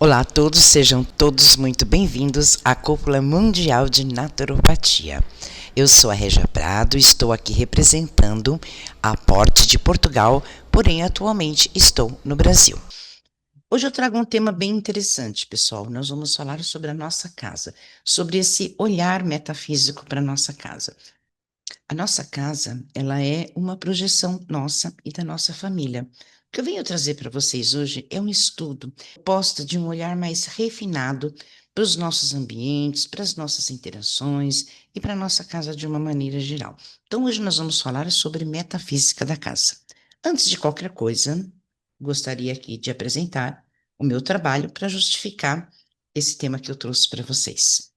Olá a todos, sejam todos muito bem-vindos à Cúpula Mundial de Naturopatia. Eu sou a Régia Prado e estou aqui representando a Aporte de Portugal, porém atualmente estou no Brasil. Hoje eu trago um tema bem interessante, pessoal. Nós vamos falar sobre a nossa casa, sobre esse olhar metafísico para a nossa casa. A nossa casa, ela é uma projeção nossa e da nossa família. O que eu venho trazer para vocês hoje é um estudo proposta de um olhar mais refinado para os nossos ambientes, para as nossas interações e para a nossa casa de uma maneira geral. Então, hoje nós vamos falar sobre metafísica da casa. Antes de qualquer coisa, gostaria aqui de apresentar o meu trabalho para justificar esse tema que eu trouxe para vocês.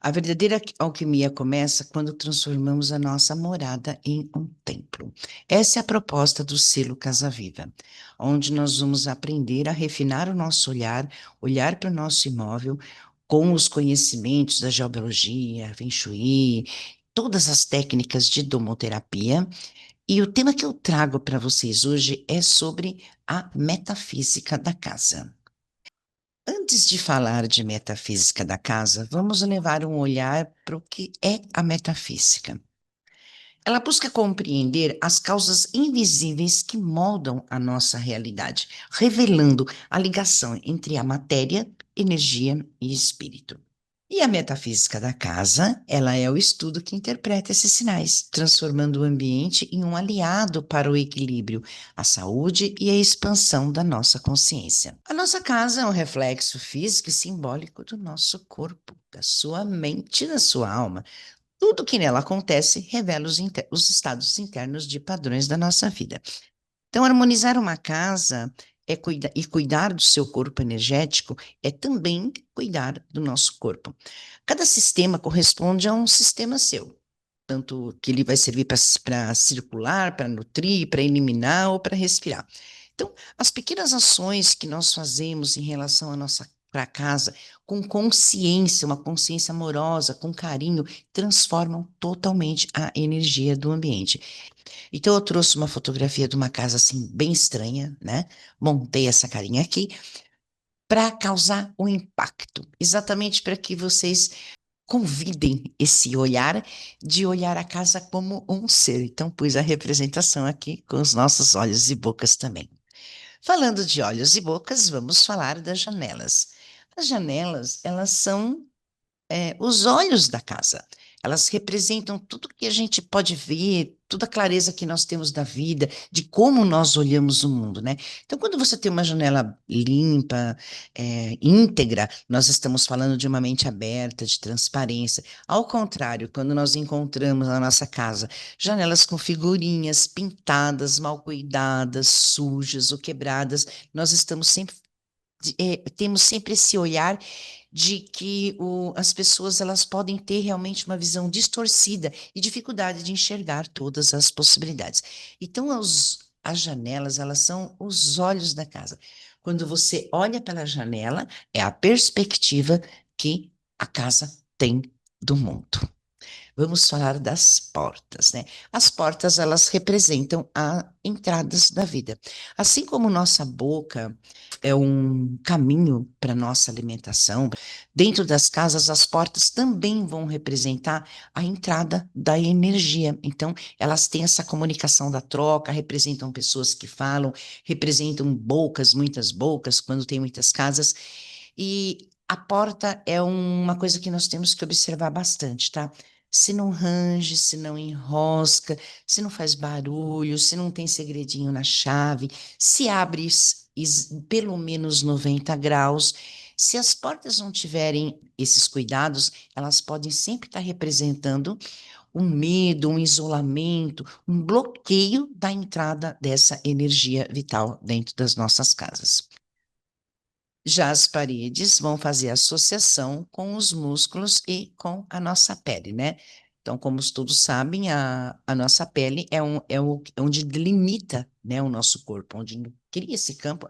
A verdadeira alquimia começa quando transformamos a nossa morada em um templo. Essa é a proposta do selo Casa Viva, onde nós vamos aprender a refinar o nosso olhar, olhar para o nosso imóvel com os conhecimentos da geobiologia, Feng Shui, todas as técnicas de domoterapia. E o tema que eu trago para vocês hoje é sobre a metafísica da casa. Antes de falar de metafísica da casa, vamos levar um olhar para o que é a metafísica. Ela busca compreender as causas invisíveis que moldam a nossa realidade, revelando a ligação entre a matéria, energia e espírito. E a metafísica da casa, ela é o estudo que interpreta esses sinais, transformando o ambiente em um aliado para o equilíbrio, a saúde e a expansão da nossa consciência. A nossa casa é um reflexo físico e simbólico do nosso corpo, da sua mente e da sua alma. Tudo que nela acontece revela os estados internos de padrões da nossa vida. Então, harmonizar uma casa e cuidar do seu corpo energético é também cuidar do nosso corpo. Cada sistema corresponde a um sistema seu, tanto que ele vai servir para circular, para nutrir, para eliminar ou para respirar. Então, as pequenas ações que nós fazemos em relação à nossa para casa, com consciência, uma consciência amorosa, com carinho, transformam totalmente a energia do ambiente. Então eu trouxe uma fotografia de uma casa assim bem estranha, né? Montei essa carinha aqui para causar um impacto, exatamente para que vocês convidem esse olhar de olhar a casa como um ser. Então pus a representação aqui com os nossos olhos e bocas também. Falando de olhos e bocas, vamos falar das janelas. As janelas, elas são os olhos da casa. Elas representam tudo que a gente pode ver, toda a clareza que nós temos da vida, de como nós olhamos o mundo, né? Então, quando você tem uma janela limpa, íntegra, nós estamos falando de uma mente aberta, de transparência. Ao contrário, quando nós encontramos na nossa casa janelas com figurinhas pintadas, mal cuidadas, sujas ou quebradas, nós estamos sempre temos sempre esse olhar de que as pessoas elas podem ter realmente uma visão distorcida e dificuldade de enxergar todas as possibilidades. Então, as janelas, elas são os olhos da casa. Quando você olha pela janela, é a perspectiva que a casa tem do mundo. Vamos falar das portas, né? As portas, elas representam as entradas da vida. Assim como nossa boca é um caminho para nossa alimentação, dentro das casas, as portas também vão representar a entrada da energia. Então, elas têm essa comunicação da troca, representam pessoas que falam, representam bocas, muitas bocas, quando tem muitas casas. E a porta é uma coisa que nós temos que observar bastante, tá? Se não range, se não enrosca, se não faz barulho, se não tem segredinho na chave, se abre pelo menos 90 graus. Se as portas não tiverem esses cuidados, elas podem sempre estar representando um medo, um isolamento, um bloqueio da entrada dessa energia vital dentro das nossas casas. Já as paredes vão fazer associação com os músculos e com a nossa pele, né? Então, como todos sabem, a nossa pele é onde delimita, né, o nosso corpo, onde cria esse campo.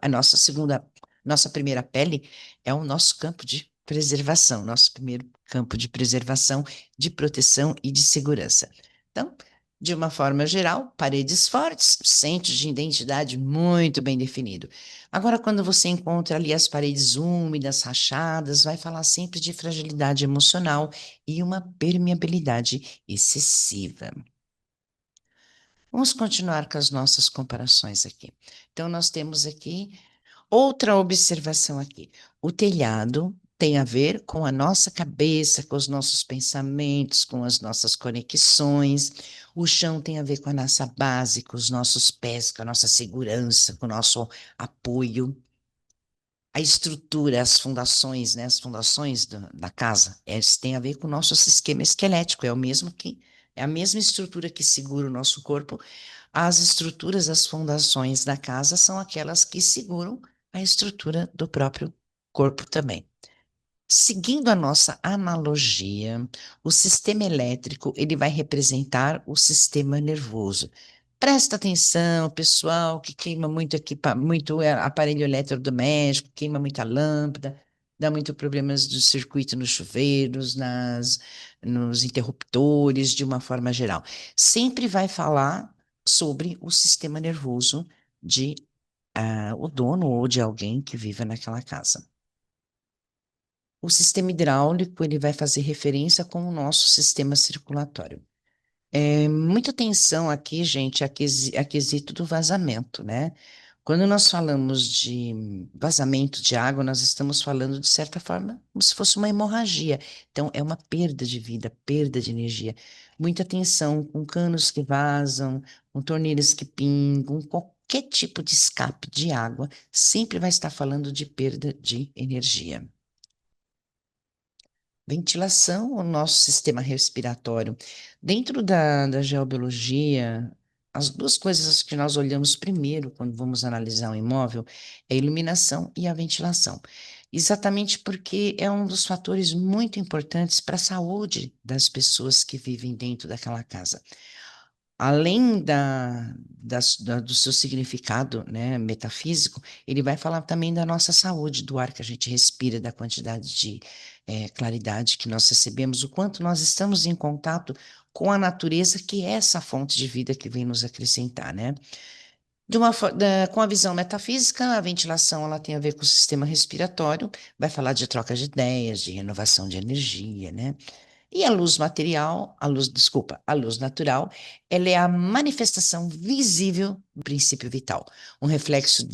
Nossa primeira pele é o nosso campo de preservação, nosso primeiro campo de preservação, de proteção e de segurança. Então, De uma forma geral, paredes fortes, centro de identidade muito bem definido. Agora, quando você encontra ali as paredes úmidas, rachadas, vai falar sempre de fragilidade emocional e uma permeabilidade excessiva. Vamos continuar com as nossas comparações aqui. Então, nós temos aqui outra observação aqui. O telhado tem a ver com a nossa cabeça, com os nossos pensamentos, com as nossas conexões. O chão tem a ver com a nossa base, com os nossos pés, com a nossa segurança, com o nosso apoio. A estrutura, as fundações, né, as fundações da casa, elas têm a ver com o nosso esquema esquelético, é o mesmo que é a mesma estrutura que segura o nosso corpo. As estruturas, as fundações da casa são aquelas que seguram a estrutura do próprio corpo também. Seguindo a nossa analogia, o sistema elétrico, ele vai representar o sistema nervoso. Presta atenção, pessoal, que queima muito muito aparelho eletrodoméstico, queima muita lâmpada, dá muito problemas do circuito nos chuveiros, nos interruptores, de uma forma geral. Sempre vai falar sobre o sistema nervoso de o dono ou de alguém que vive naquela casa. O sistema hidráulico, ele vai fazer referência com o nosso sistema circulatório. Muita atenção aqui, gente, a quesito do vazamento, né? Quando nós falamos de vazamento de água, nós estamos falando, de certa forma, como se fosse uma hemorragia. Então, é uma perda de vida, perda de energia. Muita atenção com canos que vazam, com torneiras que pingam, qualquer tipo de escape de água, sempre vai estar falando de perda de energia. Ventilação, o nosso sistema respiratório. Dentro da geobiologia, as duas coisas que nós olhamos primeiro quando vamos analisar um imóvel é a iluminação e a ventilação. Exatamente porque é um dos fatores muito importantes para a saúde das pessoas que vivem dentro daquela casa. Além do seu significado, né, metafísico, ele vai falar também da nossa saúde, do ar que a gente respira, da quantidade de claridade que nós recebemos, o quanto nós estamos em contato com a natureza, que é essa fonte de vida que vem nos acrescentar, né? Com a visão metafísica, a ventilação ela tem a ver com o sistema respiratório, vai falar de troca de ideias, de renovação de energia, né? E a luz material, desculpa, a luz natural, ela é a manifestação visível do princípio vital, um reflexo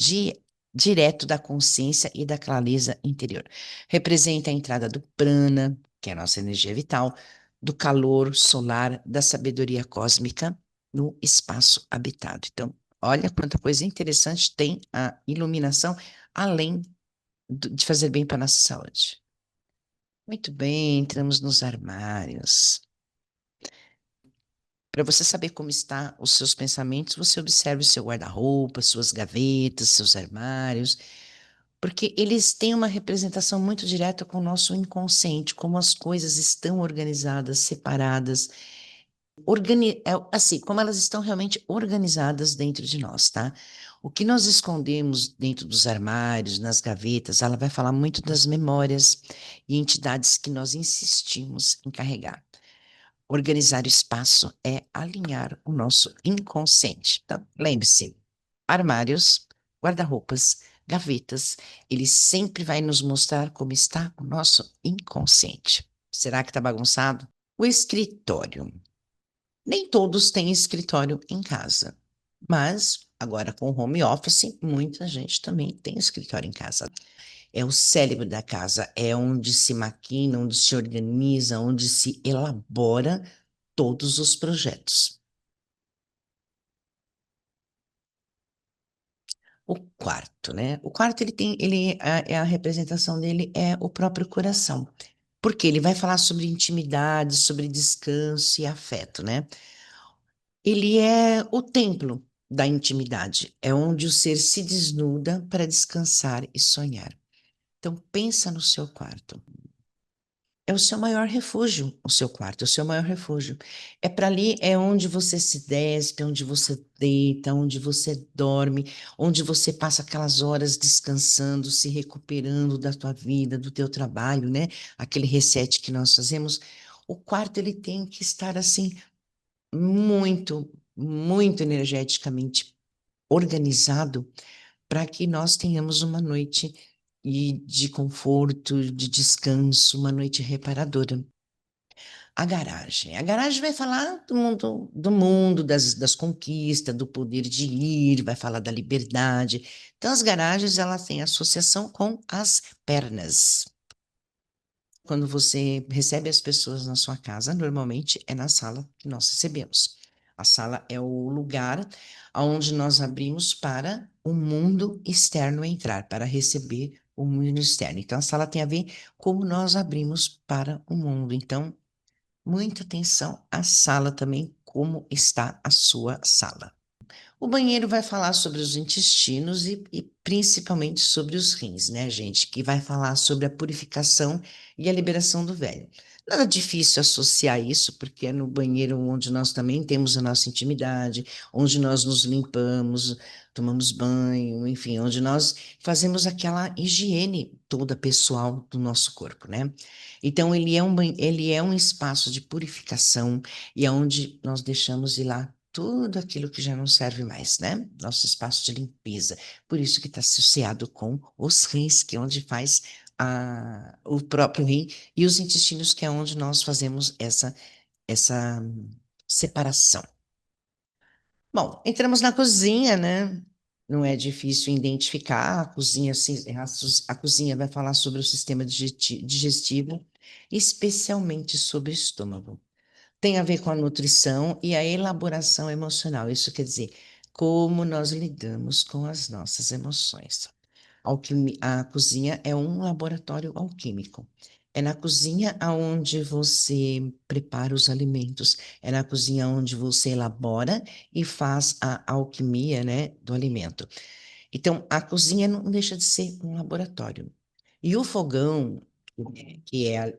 direto da consciência e da clareza interior. Representa a entrada do prana, que é a nossa energia vital, do calor solar, da sabedoria cósmica no espaço habitado. Então, olha quanta coisa interessante tem a iluminação, além de fazer bem para a nossa saúde. Muito bem, entramos nos armários. Para você saber como está os seus pensamentos, você observe o seu guarda-roupa, suas gavetas, seus armários, porque eles têm uma representação muito direta com o nosso inconsciente, como as coisas estão organizadas, separadas, assim, como elas estão realmente organizadas dentro de nós, tá? O que nós escondemos dentro dos armários, nas gavetas, ela vai falar muito das memórias e entidades que nós insistimos em carregar. Organizar o espaço é alinhar o nosso inconsciente. Então, lembre-se, armários, guarda-roupas, gavetas, ele sempre vai nos mostrar como está o nosso inconsciente. Será que está bagunçado? O escritório. Nem todos têm escritório em casa, mas agora com o home office, muita gente também tem escritório em casa. É o cérebro da casa, é onde se maquina, onde se organiza, onde se elabora todos os projetos. O quarto, né? O quarto a representação dele é o próprio coração, porque ele vai falar sobre intimidade, sobre descanso e afeto, né? Ele é o templo da intimidade, é onde o ser se desnuda para descansar e sonhar. Então pensa no seu quarto. É o seu maior refúgio, o seu quarto, é o seu maior refúgio. É para ali, é onde você se despe, onde você deita, onde você dorme, onde você passa aquelas horas descansando, se recuperando da tua vida, do teu trabalho, né? Aquele reset que nós fazemos. O quarto, ele tem que estar assim, muito energeticamente organizado para que nós tenhamos uma noite de conforto, de descanso, uma noite reparadora. A garagem. A garagem vai falar do mundo, das conquistas, do poder de ir, vai falar da liberdade. Então, as garagens, elas têm associação com as pernas. Quando você recebe as pessoas na sua casa, normalmente é na sala que nós recebemos. A sala é o lugar onde nós abrimos para o mundo externo entrar, para receber o mundo externo. Então, a sala tem a ver como nós abrimos para o mundo. Então, muita atenção à sala também, como está a sua sala. O banheiro vai falar sobre os intestinos e principalmente sobre os rins, né, gente? Que vai falar sobre a purificação e a liberação do velho. Nada difícil associar isso, porque é no banheiro onde nós também temos a nossa intimidade, onde nós nos limpamos, tomamos banho, enfim, onde nós fazemos aquela higiene toda pessoal do nosso corpo, né? Então, ele é um espaço de purificação e é onde nós deixamos ir lá tudo aquilo que já não serve mais, né? Nosso espaço de limpeza. Por isso que está associado com os rins, que é onde faz o próprio rim, e os intestinos, que é onde nós fazemos essa separação. Bom, entramos na cozinha, né? Não é difícil identificar a cozinha. A cozinha vai falar sobre o sistema digestivo, especialmente sobre o estômago. Tem a ver com a nutrição e a elaboração emocional. Isso quer dizer, como nós lidamos com as nossas emoções. A cozinha é um laboratório alquímico. É na cozinha onde você prepara os alimentos, é na cozinha onde você elabora e faz a alquimia, né, do alimento. Então, a cozinha não deixa de ser um laboratório. E o fogão, que é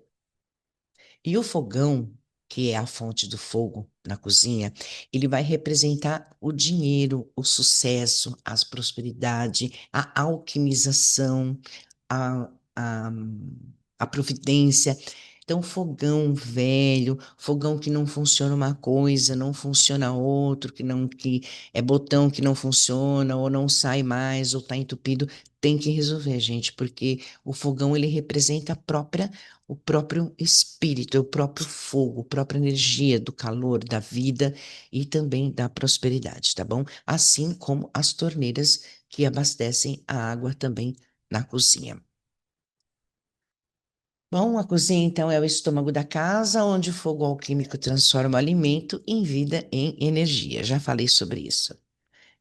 e o fogão, que é a fonte do fogo na cozinha, ele vai representar o dinheiro, o sucesso, a prosperidade, a alquimização, a, a, a providência. Então, fogão velho, fogão que não funciona uma coisa, não funciona outro, que é botão que não funciona, ou não sai mais, ou está entupido, tem que resolver, gente, porque o fogão ele representa o próprio espírito, é o próprio fogo, a própria energia do calor, da vida e também da prosperidade, tá bom? Assim como as torneiras que abastecem a água também na cozinha. Bom, a cozinha então é o estômago da casa, onde o fogo alquímico transforma o alimento em vida, em energia. Já falei sobre isso.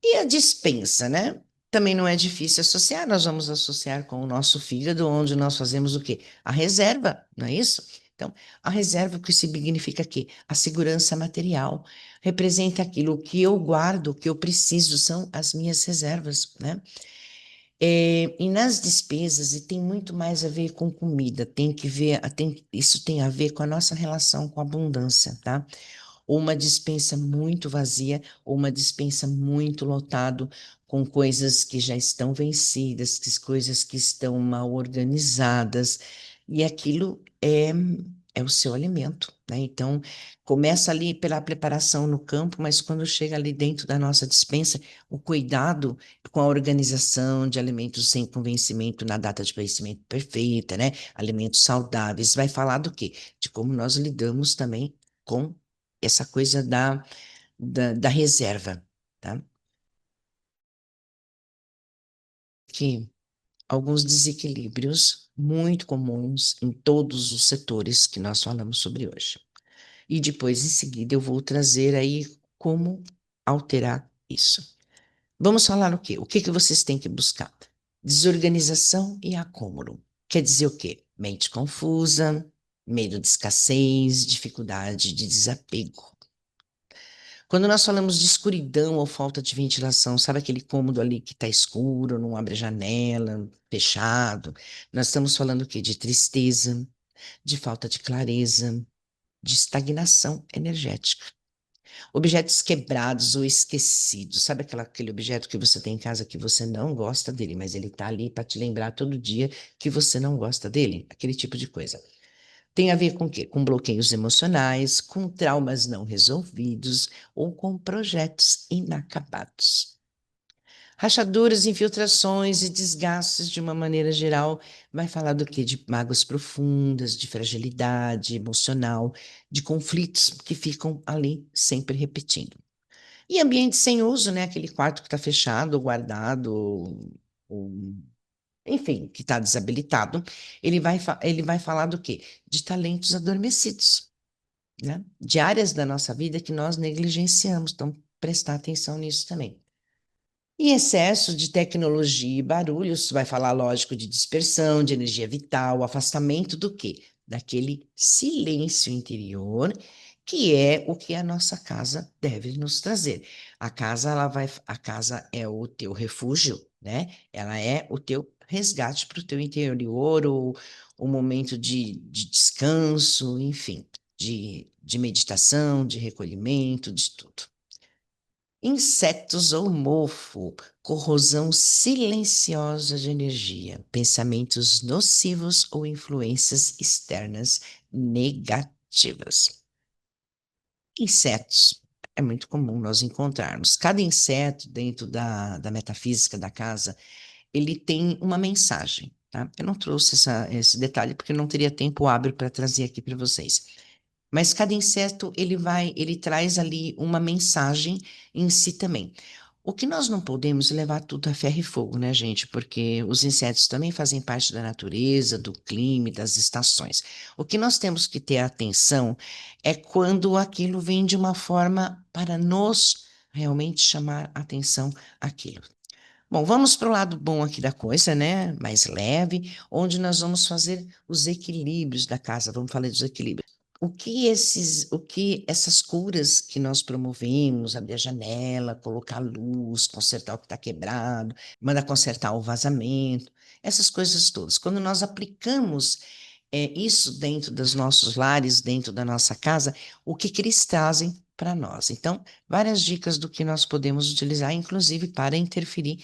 E a despensa, né? Também não é difícil associar, nós vamos associar com o nosso fígado, onde nós fazemos o quê? A reserva, não é isso? Então, a reserva, o que significa quê? A segurança material. Representa aquilo que eu guardo, o que eu preciso, são as minhas reservas, né? E nas despesas, e tem muito mais a ver com comida, isso tem a ver com a nossa relação com a abundância, tá? Ou uma despensa muito vazia, ou uma despensa muito lotado com coisas que já estão vencidas, coisas que estão mal organizadas, e aquilo é o seu alimento, né? Então, começa ali pela preparação no campo, mas quando chega ali dentro da nossa despensa, o cuidado com a organização de alimentos sem convencimento na data de vencimento perfeita, né? Alimentos saudáveis, vai falar do quê? De como nós lidamos também com essa coisa da reserva, tá? Que alguns desequilíbrios muito comuns em todos os setores que nós falamos sobre hoje. E depois, em seguida, eu vou trazer aí como alterar isso. Vamos falar o quê? O que que vocês têm que buscar? Desorganização e acúmulo. Quer dizer o quê? Mente confusa, medo de escassez, dificuldade de desapego. Quando nós falamos de escuridão ou falta de ventilação, sabe aquele cômodo ali que está escuro, não abre a janela, fechado? Nós estamos falando o quê? De tristeza, de falta de clareza, de estagnação energética. Objetos quebrados ou esquecidos. Sabe aquele objeto que você tem em casa que você não gosta dele, mas ele está ali para te lembrar todo dia que você não gosta dele? Aquele tipo de coisa. Tem a ver com o quê? Com bloqueios emocionais, com traumas não resolvidos ou com projetos inacabados. Rachaduras, infiltrações e desgastes, de uma maneira geral, vai falar do quê? De mágoas profundas, de fragilidade emocional, de conflitos que ficam ali sempre repetindo. E ambiente sem uso, né? Aquele quarto que está fechado, ou guardado, ou, enfim, que está desabilitado, ele vai falar do quê? De talentos adormecidos, né? De áreas da nossa vida que nós negligenciamos. Então, prestar atenção nisso também. E excesso de tecnologia e barulhos, vai falar, lógico, de dispersão, de energia vital, afastamento do quê? Daquele silêncio interior, que é o que a nossa casa deve nos trazer. A casa é o teu refúgio, né? Ela é o teu resgate para o teu interior, o momento de descanso, enfim, de meditação, de recolhimento, de tudo. Insetos ou mofo, corrosão silenciosa de energia, pensamentos nocivos ou influências externas negativas. Insetos. É muito comum nós encontrarmos. Cada inseto dentro da metafísica da casa, ele tem uma mensagem, tá? Eu não trouxe esse detalhe porque eu não teria tempo hábil para trazer aqui para vocês. Mas cada inseto ele traz ali uma mensagem em si também. O que nós não podemos é levar tudo a ferro e fogo, né, gente? Porque os insetos também fazem parte da natureza, do clima e das estações. O que nós temos que ter atenção é quando aquilo vem de uma forma para nos realmente chamar atenção àquilo. Bom, vamos para o lado bom aqui da coisa, né? Mais leve, onde nós vamos fazer os equilíbrios da casa. Vamos falar dos equilíbrios. O que essas curas que nós promovemos, abrir a janela, colocar luz, consertar o que está quebrado, mandar consertar o vazamento, essas coisas todas. Quando nós aplicamos isso dentro dos nossos lares, dentro da nossa casa, o que eles trazem para nós? Então, várias dicas do que nós podemos utilizar, inclusive para interferir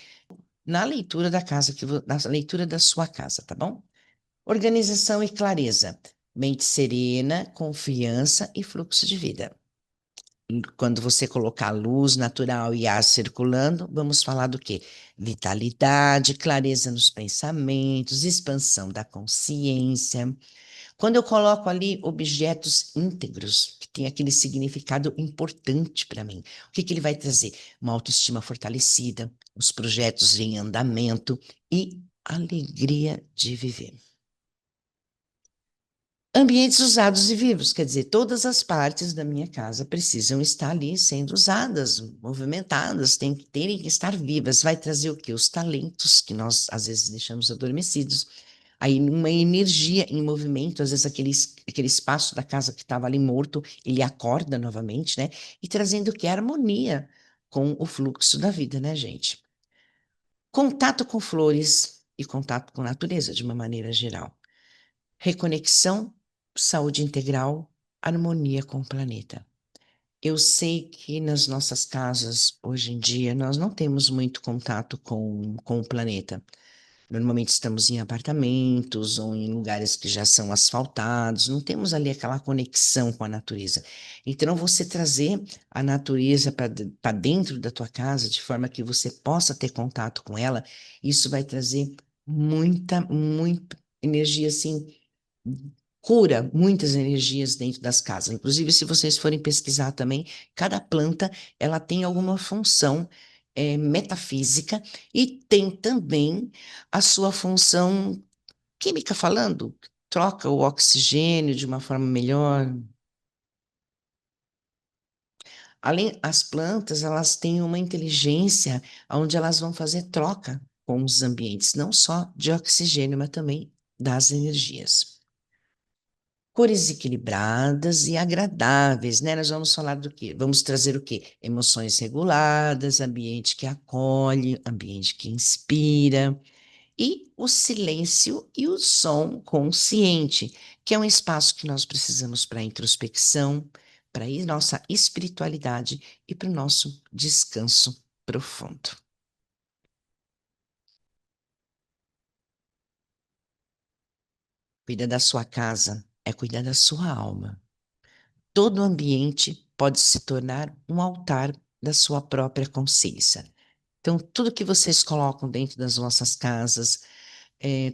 na leitura da casa, na leitura da sua casa, tá bom? Organização e clareza, mente serena, confiança e fluxo de vida. Quando você colocar luz natural e ar circulando, vamos falar do quê? Vitalidade, clareza nos pensamentos, expansão da consciência. Quando eu coloco ali objetos íntegros, que tem aquele significado importante para mim, o que que ele vai trazer? Uma autoestima fortalecida, os projetos em andamento e alegria de viver. Ambientes usados e vivos, quer dizer, todas as partes da minha casa precisam estar ali sendo usadas, movimentadas, terem que estar vivas. Vai trazer o quê? Os talentos que nós às vezes deixamos adormecidos. Aí uma energia em movimento, às vezes aquele espaço da casa que estava ali morto, ele acorda novamente, né? E trazendo o que? Harmonia com o fluxo da vida, né, gente? Contato com flores e contato com a natureza, de uma maneira geral. Reconexão, saúde integral, harmonia com o planeta. Eu sei que nas nossas casas, hoje em dia, nós não temos muito contato com o planeta. Normalmente estamos em apartamentos ou em lugares que já são asfaltados, não temos ali aquela conexão com a natureza. Então, você trazer a natureza para dentro da tua casa, de forma que você possa ter contato com ela, isso vai trazer muita energia assim, cura muitas energias dentro das casas. Inclusive, se vocês forem pesquisar também, cada planta ela tem alguma função metafísica e tem também a sua função química falando, troca o oxigênio de uma forma melhor. Além, as plantas, elas têm uma inteligência onde elas vão fazer troca com os ambientes, não só de oxigênio, mas também das energias. Cores equilibradas e agradáveis, né? Nós vamos falar do quê? Vamos trazer o quê? Emoções reguladas, ambiente que acolhe, ambiente que inspira, e o silêncio e o som consciente, que é um espaço que nós precisamos para introspecção, para a nossa espiritualidade e para o nosso descanso profundo. Cuida da sua casa, é cuidar da sua alma. Todo ambiente pode se tornar um altar da sua própria consciência. Então, tudo que vocês colocam dentro das vossas casas,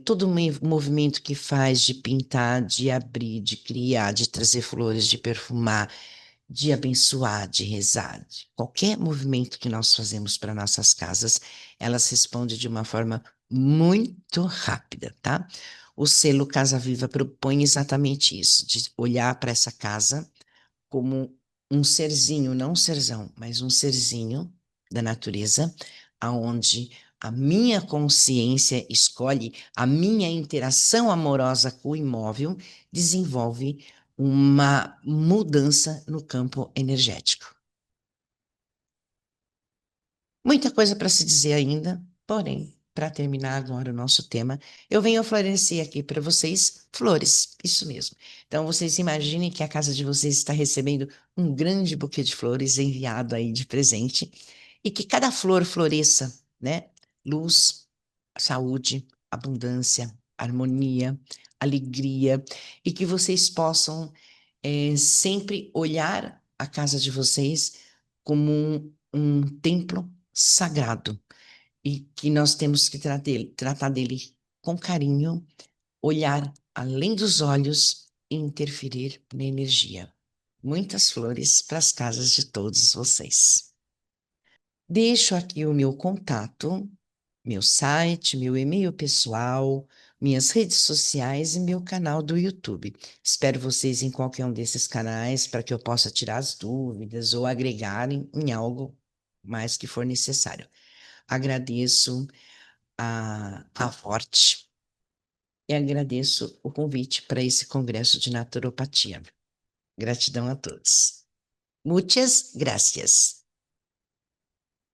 todo movimento que faz de pintar, de abrir, de criar, de trazer flores, de perfumar, de abençoar, de rezar, qualquer movimento que nós fazemos para nossas casas, elas respondem de uma forma muito rápida, tá? O selo Casa Viva propõe exatamente isso, de olhar para essa casa como um serzinho, não um serzão, mas um serzinho da natureza, aonde a minha consciência escolhe, a minha interação amorosa com o imóvel desenvolve uma mudança no campo energético. Muita coisa para se dizer ainda, porém, para terminar agora o nosso tema, eu venho oferecer aqui para vocês flores, isso mesmo. Então, vocês imaginem que a casa de vocês está recebendo um grande buquê de flores enviado aí de presente e que cada flor floresça, né? Luz, saúde, abundância, harmonia, alegria e que vocês possam sempre olhar a casa de vocês como um templo sagrado e que nós temos que tratar dele com carinho, olhar além dos olhos e interferir na energia. Muitas flores para as casas de todos vocês. Deixo aqui o meu contato, meu site, meu e-mail pessoal, minhas redes sociais e meu canal do YouTube. Espero vocês em qualquer um desses canais para que eu possa tirar as dúvidas ou agregar em algo mais que for necessário. Agradeço a Forte e agradeço o convite para esse congresso de naturopatia. Gratidão a todos. Muitas gracias.